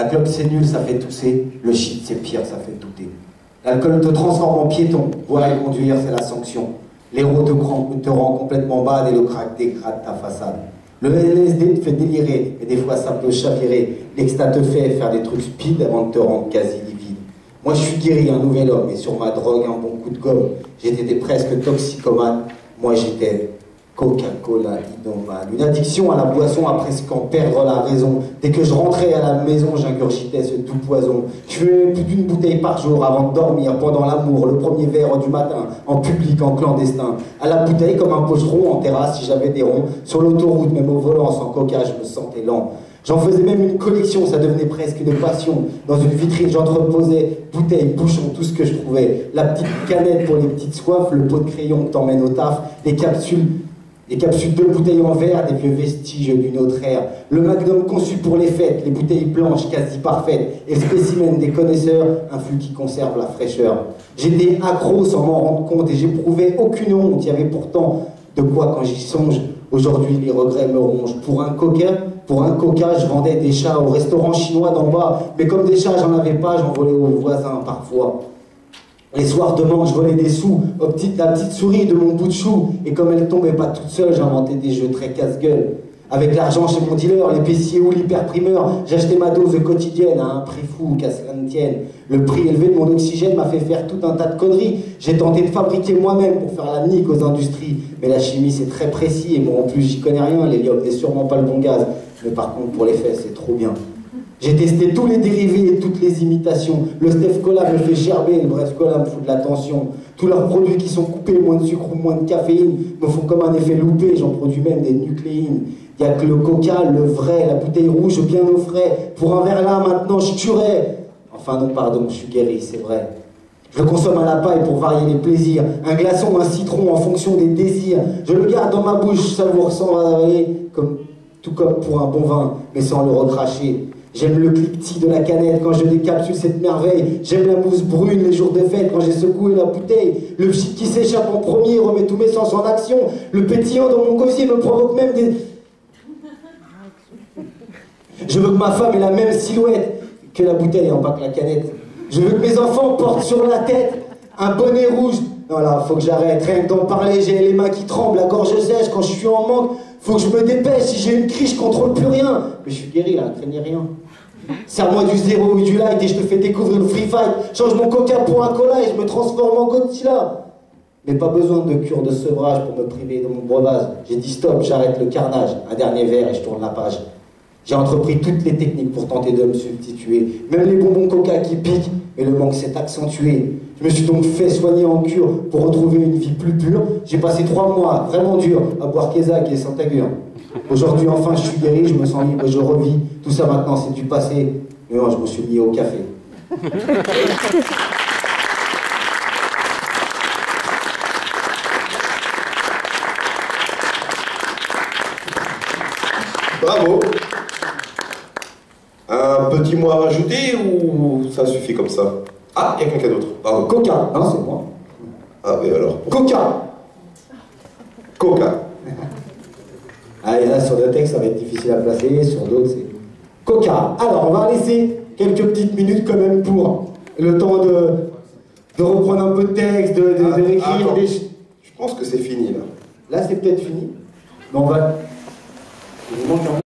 La clope c'est nul, ça fait tousser. Le shit c'est pire, ça fait douter. L'alcool te transforme en piéton. Boire et conduire, c'est la sanction. L'héros te rend complètement bad et le crack dégrade ta façade. Le LSD te fait délirer, et des fois ça peut chavirer. L'exta te fait faire des trucs speed avant de te rendre quasi livide. Moi je suis guéri, un nouvel homme, et sur ma drogue un bon coup de gomme. J'étais presque toxicomane, moi j'étais Coca-Cola inomane. Une addiction à la boisson à presque en perdre la raison. Dès que je rentrais à la maison, j'ingurgitais ce doux poison. Je fumais plus d'une bouteille par jour avant de dormir, pendant l'amour, le premier verre du matin, en public, en clandestin. À la bouteille comme un pocheron en terrasse si j'avais des ronds. Sur l'autoroute, même au volant, sans coca, je me sentais lent. J'en faisais même une collection, ça devenait presque une passion. Dans une vitrine, j'entreposais bouteilles, bouchons, tout ce que je trouvais. La petite canette pour les petites soifs, le pot de crayon que t'emmènes au taf, les capsules de bouteilles en verre, des vieux vestiges d'une autre ère. Le magnum conçu pour les fêtes, les bouteilles blanches quasi parfaites, et le spécimen des connaisseurs, un fût qui conserve la fraîcheur. J'étais accro sans m'en rendre compte et j'éprouvais aucune honte. Il y avait pourtant de quoi quand j'y songe. Aujourd'hui, les regrets me rongent. Pour un coca, je vendais des chats au restaurant chinois d'en bas. Mais comme des chats, j'en avais pas, j'en volais aux voisins parfois. Les soirs de manque, je volais des sous, la petite souris de mon bout de chou. Et comme elle tombait pas toute seule, j'inventais des jeux très casse-gueule. Avec l'argent chez mon dealer, l'épicier ou l'hyperprimeur, j'achetais ma dose quotidienne à un prix fou, qu'à cela ne tienne. Le prix élevé de mon oxygène m'a fait faire tout un tas de conneries. J'ai tenté de fabriquer moi-même pour faire la nique aux industries. Mais la chimie, c'est très précis. Et moi, en plus, j'y connais rien. L'hélium n'est sûrement pas le bon gaz. Mais par contre, pour les faits, c'est trop bien. J'ai testé tous les dérivés et toutes les imitations. Le Steph Cola me fait gerber, le Bref Cola me fout de la tension. Tous leurs produits qui sont coupés, moins de sucre ou moins de caféine, me font comme un effet loupé, j'en produis même des nucléines. Il n'y a que le coca, le vrai, la bouteille rouge bien au frais. Pour un verre là, maintenant, je tuerais. Enfin non, pardon, je suis guéri, c'est vrai. Je le consomme à la paille pour varier les plaisirs. Un glaçon, un citron en fonction des désirs. Je le garde dans ma bouche, savoure sans varier, tout comme pour un bon vin, mais sans le recracher. J'aime le cliquetis de la canette quand je décapsule cette merveille. J'aime la mousse brune les jours de fête quand j'ai secoué la bouteille. Le shit qui s'échappe en premier remet tous mes sens en action. Le pétillant dans mon gosier me provoque même des... Je veux que ma femme ait la même silhouette que la bouteille, pas que la canette. Je veux que mes enfants portent sur la tête un bonnet rouge. Non là, faut que j'arrête, rien que d'en parler, j'ai les mains qui tremblent, la gorge sèche quand je suis en manque. Faut que je me dépêche, si j'ai une crise, je contrôle plus rien. Mais je suis guéri là, ne craignez rien. Serre-moi du zéro ou du light et je te fais découvrir le free fight. Change mon coca pour un cola et je me transforme en Godzilla. Mais pas besoin de cure de sevrage pour me priver de mon breuvage. J'ai dit stop, j'arrête le carnage. Un dernier verre et je tourne la page. J'ai entrepris toutes les techniques pour tenter de me substituer. Même les bonbons coca qui piquent, mais le manque s'est accentué. Je me suis donc fait soigner en cure pour retrouver une vie plus pure. J'ai passé 3 mois vraiment durs à boire Kézak et Saint-Agur. Aujourd'hui, enfin, je suis guéri, je me sens libre et je revis. Tout ça maintenant, c'est du passé. Mais moi, je me suis mis au café. Bravo. Un petit mot à rajouter ou ça suffit comme ça? Ah, il y a quelqu'un d'autre. Pardon. Coca. Non, c'est moi. Ah, mais alors. Coca. Coca. Ah, il y en a sur le texte, ça va être difficile à placer. Sur d'autres, c'est Coca. Alors, on va laisser quelques petites minutes quand même pour le temps de reprendre un peu de texte, de réécrire des... Je pense que c'est fini là. Là, c'est peut-être fini. Mais on va... Il vous manque un peu.